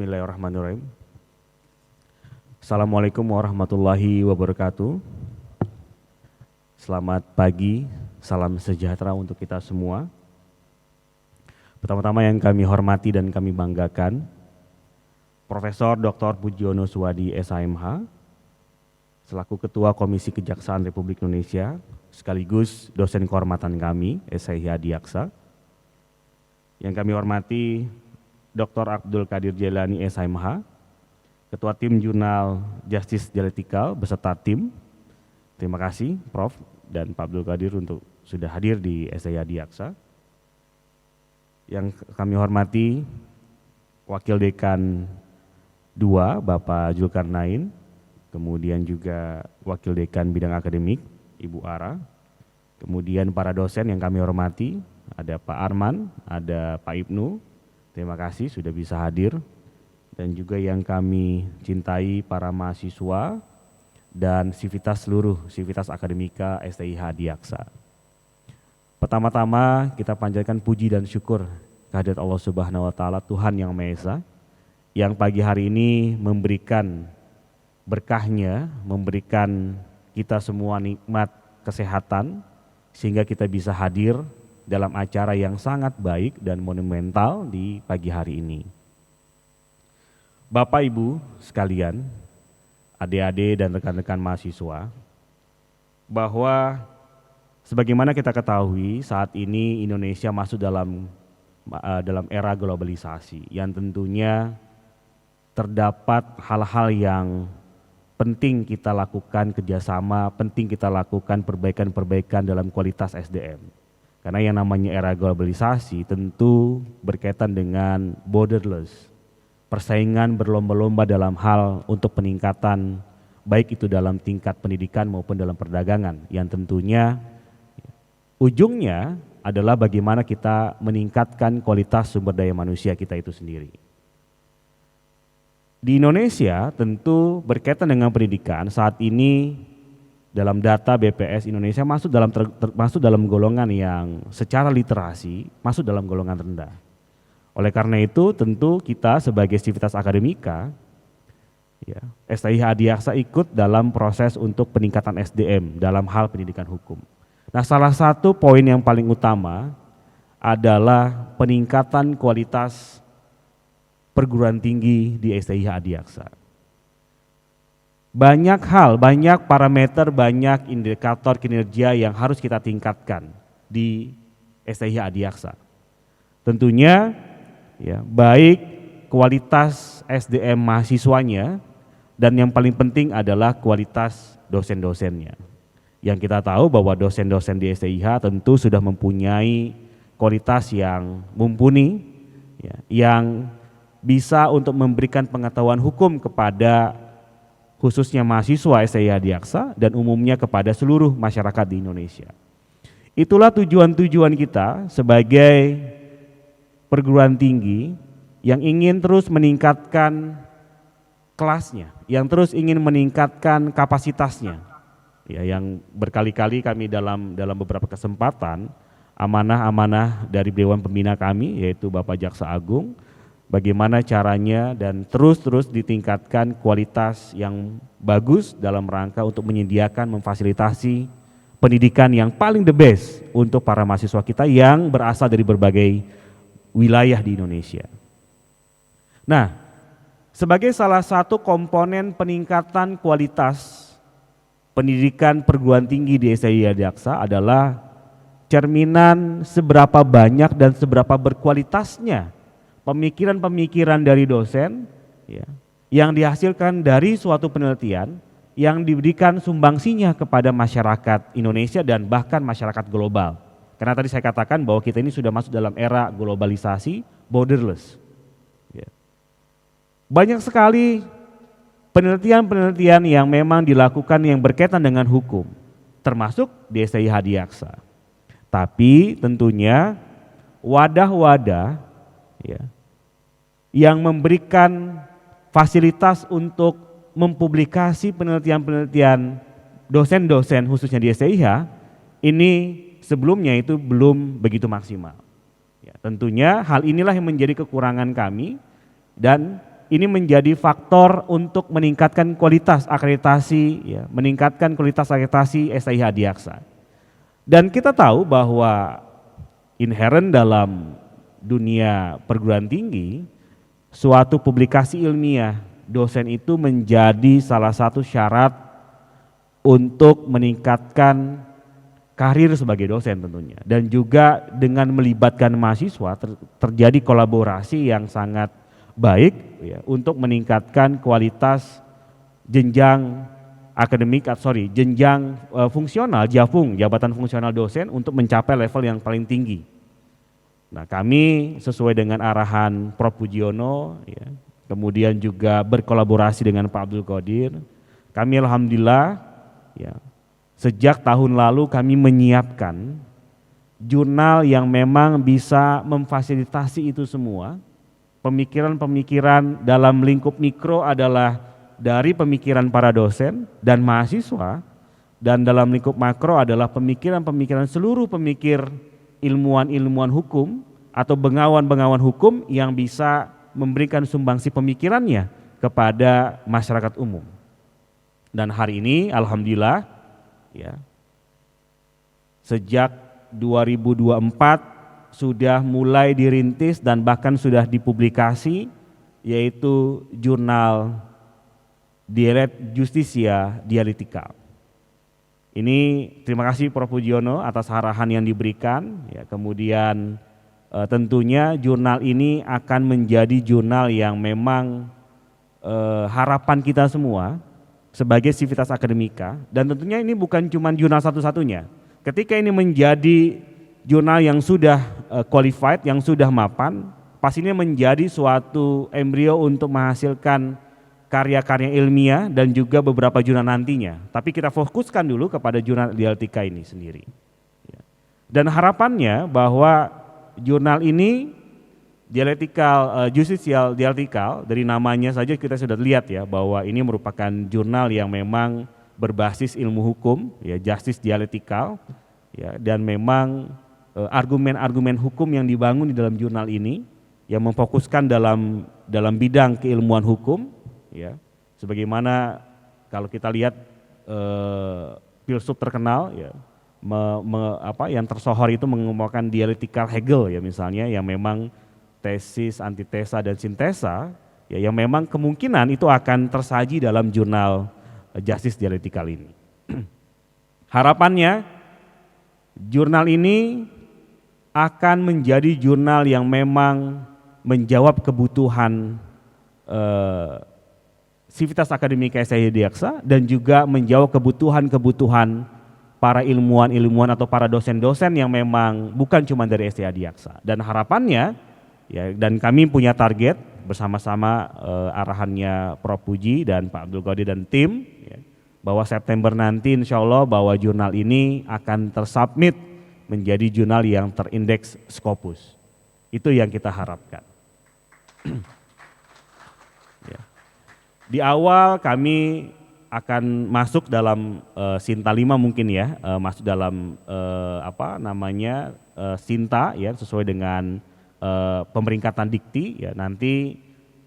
Bismillahirrahmanirrahim. Assalamualaikum warahmatullahi wabarakatuh. Selamat pagi, salam sejahtera untuk kita semua. Pertama-tama yang kami hormati dan kami banggakan, Profesor Dr. Pujiono Suwadi SHMH, selaku Ketua Komisi Kejaksaan Republik Indonesia, sekaligus dosen kehormatan kami, SHIH Adiaksa. Yang kami hormati Dr. Abdul Qadir Jailani SHMH, Ketua Tim Jurnal Justice Dialektikal beserta tim. Terima kasih Prof. dan Pak Abdul Qadir untuk sudah hadir di SHIH Adiaksa. Yang kami hormati Wakil Dekan 2 Bapak Zulkarnain, kemudian juga Wakil Dekan Bidang Akademik Ibu Ara, kemudian para dosen yang kami hormati, ada Pak Arman, ada Pak Ibnu. Terima kasih sudah bisa hadir, dan juga yang kami cintai para mahasiswa dan seluruh sivitas akademika SHIH Adiaksa. Pertama-tama kita panjatkan puji dan syukur kehadirat Allah Subhanahu wa Ta'ala, Tuhan yang Maha Esa, yang pagi hari ini memberikan berkahnya, memberikan kita semua nikmat kesehatan sehingga kita bisa hadir dalam acara yang sangat baik dan monumental di pagi hari ini. Bapak Ibu sekalian, adik-adik dan rekan-rekan mahasiswa, bahwa sebagaimana kita ketahui saat ini Indonesia masuk dalam era globalisasi yang tentunya terdapat hal-hal yang penting kita lakukan kerjasama, penting kita lakukan perbaikan-perbaikan dalam kualitas SDM. Karena yang namanya era globalisasi tentu berkaitan dengan borderless, persaingan berlomba-lomba dalam hal untuk peningkatan baik itu dalam tingkat pendidikan maupun dalam perdagangan, yang tentunya ujungnya adalah bagaimana kita meningkatkan kualitas sumber daya manusia kita itu sendiri. Di Indonesia tentu berkaitan dengan pendidikan saat ini dalam data BPS Indonesia masuk dalam golongan yang secara literasi masuk dalam golongan rendah. Oleh karena itu tentu kita sebagai sivitas akademika, SHIH Adiaksa ikut dalam proses untuk peningkatan SDM dalam hal pendidikan hukum. Nah, salah satu poin yang paling utama adalah peningkatan kualitas perguruan tinggi di SHIH Adiaksa. Banyak hal, banyak parameter, banyak indikator kinerja yang harus kita tingkatkan di SHIH Adiaksa. Tentunya baik kualitas SDM mahasiswanya dan yang paling penting adalah kualitas dosen-dosennya. Yang kita tahu bahwa dosen-dosen di SHIH tentu sudah mempunyai kualitas yang mumpuni, yang bisa untuk memberikan pengetahuan hukum kepada khususnya mahasiswa SHIH Adiaksa dan umumnya kepada seluruh masyarakat di Indonesia. Itulah tujuan-tujuan kita sebagai perguruan tinggi yang ingin terus meningkatkan kelasnya, yang terus ingin meningkatkan kapasitasnya. Yang berkali-kali kami dalam beberapa kesempatan amanah-amanah dari Dewan Pembina kami yaitu Bapak Jaksa Agung, bagaimana caranya dan terus ditingkatkan kualitas yang bagus dalam rangka untuk menyediakan, memfasilitasi pendidikan yang paling the best untuk para mahasiswa kita yang berasal dari berbagai wilayah di Indonesia. Nah, sebagai salah satu komponen peningkatan kualitas pendidikan perguruan tinggi di SHIH Adiaksa adalah cerminan seberapa banyak dan seberapa berkualitasnya pemikiran-pemikiran dari dosen yang dihasilkan dari suatu penelitian yang diberikan sumbangsinya kepada masyarakat Indonesia dan bahkan masyarakat global. Karena tadi saya katakan bahwa kita ini sudah masuk dalam era globalisasi borderless. Banyak sekali penelitian-penelitian yang memang dilakukan yang berkaitan dengan hukum, termasuk di SHIH Adiaksa. Tapi tentunya wadah-wadah yang memberikan fasilitas untuk mempublikasi penelitian-penelitian dosen-dosen khususnya di SHIH ini sebelumnya itu belum begitu maksimal. Tentunya hal inilah yang menjadi kekurangan kami dan ini menjadi faktor untuk meningkatkan kualitas akreditasi, ya, meningkatkan kualitas akreditasi STIH Adiaksa. Dan kita tahu bahwa inherent dalam dunia perguruan tinggi, suatu publikasi ilmiah dosen itu menjadi salah satu syarat untuk meningkatkan karir sebagai dosen tentunya. Dan juga dengan melibatkan mahasiswa terjadi kolaborasi yang sangat baik ya, untuk meningkatkan kualitas jenjang akademik, jenjang fungsional, jabatan fungsional dosen untuk mencapai level yang paling tinggi. Nah, kami sesuai dengan arahan Prof. Pujiono, ya, kemudian juga berkolaborasi dengan Pak Abdul Qadir, kami alhamdulillah ya, sejak tahun lalu kami menyiapkan jurnal yang memang bisa memfasilitasi itu semua. Pemikiran-pemikiran dalam lingkup mikro adalah dari pemikiran para dosen dan mahasiswa, dan dalam lingkup makro adalah pemikiran-pemikiran seluruh pemikir ilmuwan-ilmuwan hukum atau bengawan-bengawan hukum yang bisa memberikan sumbangsi pemikirannya kepada masyarakat umum. Dan hari ini alhamdulillah ya, sejak 2024 sudah mulai dirintis dan bahkan sudah dipublikasi, yaitu jurnal Dieret Justisia Dialektikal. Ini terima kasih Prof. Pujiono atas arahan yang diberikan, ya, kemudian tentunya jurnal ini akan menjadi jurnal yang memang harapan kita semua sebagai Sivitas Akademika, dan tentunya ini bukan cuma jurnal satu-satunya. Ketika ini menjadi jurnal yang sudah qualified, yang sudah mapan, pastinya menjadi suatu embrio untuk menghasilkan karya-karya ilmiah dan juga beberapa jurnal nantinya. Tapi kita fokuskan dulu kepada jurnal dialektika ini sendiri. Dan harapannya bahwa jurnal ini Justisial Dialektikal, dari namanya saja kita sudah lihat ya bahwa ini merupakan jurnal yang memang berbasis ilmu hukum, ya, justice dialektikal, ya, dan memang argumen-argumen hukum yang dibangun di dalam jurnal ini yang memfokuskan dalam bidang keilmuan hukum, ya, sebagaimana kalau kita lihat filsuf terkenal, ya, yang tersohor itu mengemukakan dialektikal Hegel, ya, misalnya, yang memang tesis, antitesa dan sintesa, ya, yang memang kemungkinan itu akan tersaji dalam jurnal justice dialektikal ini. Harapannya jurnal ini akan menjadi jurnal yang memang menjawab kebutuhan Sivitas Akademika STIH Adiaksa dan juga menjawab kebutuhan-kebutuhan para ilmuwan-ilmuwan atau para dosen-dosen yang memang bukan cuma dari STIH Adiaksa. Dan harapannya, ya, dan kami punya target bersama-sama arahannya Prof. Puji dan Pak Abdul Qadir dan tim, ya, bahwa September nanti insya Allah bahwa jurnal ini akan tersubmit menjadi jurnal yang terindeks Scopus. Itu yang kita harapkan. Ya. Di awal kami akan masuk dalam Sinta 5 mungkin ya, masuk dalam Sinta, ya, sesuai dengan pemeringkatan dikti, ya, nanti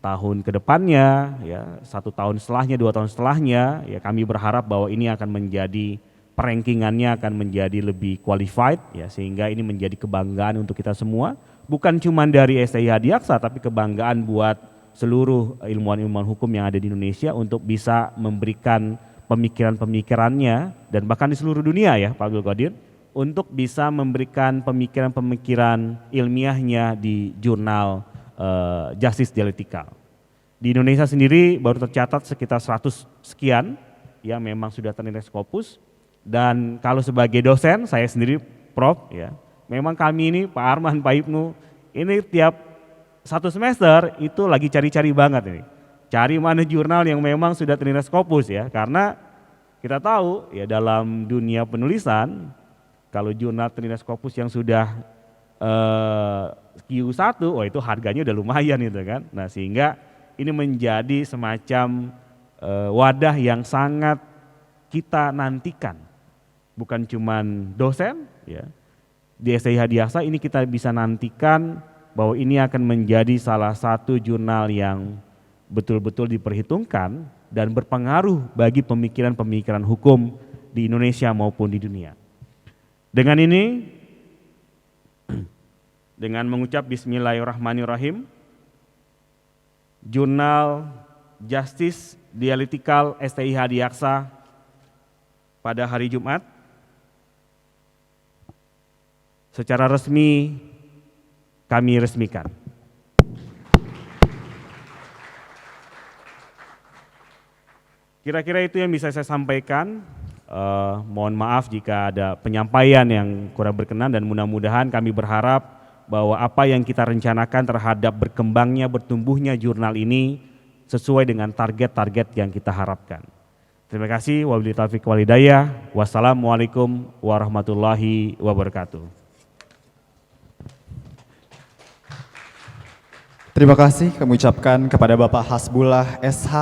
tahun kedepannya, ya, 1 tahun setelahnya, 2 tahun setelahnya, ya, kami berharap bahwa ini akan menjadi perankingannya akan menjadi lebih qualified, ya, sehingga ini menjadi kebanggaan untuk kita semua, bukan cuma dari STIH Adiaksa tapi kebanggaan buat seluruh ilmuwan-ilmuwan hukum yang ada di Indonesia untuk bisa memberikan pemikiran-pemikirannya dan bahkan di seluruh dunia, ya, Pak Abdul Qadir, untuk bisa memberikan pemikiran-pemikiran ilmiahnya di jurnal Justice Dialektikal. Di Indonesia sendiri baru tercatat sekitar 100 sekian yang memang sudah terindeks Scopus. Dan kalau sebagai dosen, saya sendiri Prof, ya, memang kami ini Pak Arman, Pak Ibnu, ini tiap 1 semester itu lagi cari-cari banget ini. Cari mana jurnal yang memang sudah terindeks Scopus, ya, karena kita tahu ya dalam dunia penulisan kalau jurnal terindeks Scopus yang sudah Q1, oh itu harganya udah lumayan itu kan. Nah, sehingga ini menjadi semacam wadah yang sangat kita nantikan. Bukan cuman dosen, ya, di STIH Adiaksa ini kita bisa nantikan bahwa ini akan menjadi salah satu jurnal yang betul-betul diperhitungkan dan berpengaruh bagi pemikiran-pemikiran hukum di Indonesia maupun di dunia. Dengan ini, dengan mengucap Bismillahirrahmanirrahim, Jurnal Justice Dialectical STIH Adiaksa pada hari Jumat secara resmi kami resmikan. Kira-kira itu yang bisa saya sampaikan. Mohon maaf jika ada penyampaian yang kurang berkenan, dan mudah-mudahan kami berharap bahwa apa yang kita rencanakan terhadap berkembangnya, bertumbuhnya jurnal ini sesuai dengan target-target yang kita harapkan. Terima kasih. Wabillahi taufiq wal hidayah. Wassalamualaikum warahmatullahi wabarakatuh. Terima kasih kami ucapkan kepada Bapak Hasbullah SH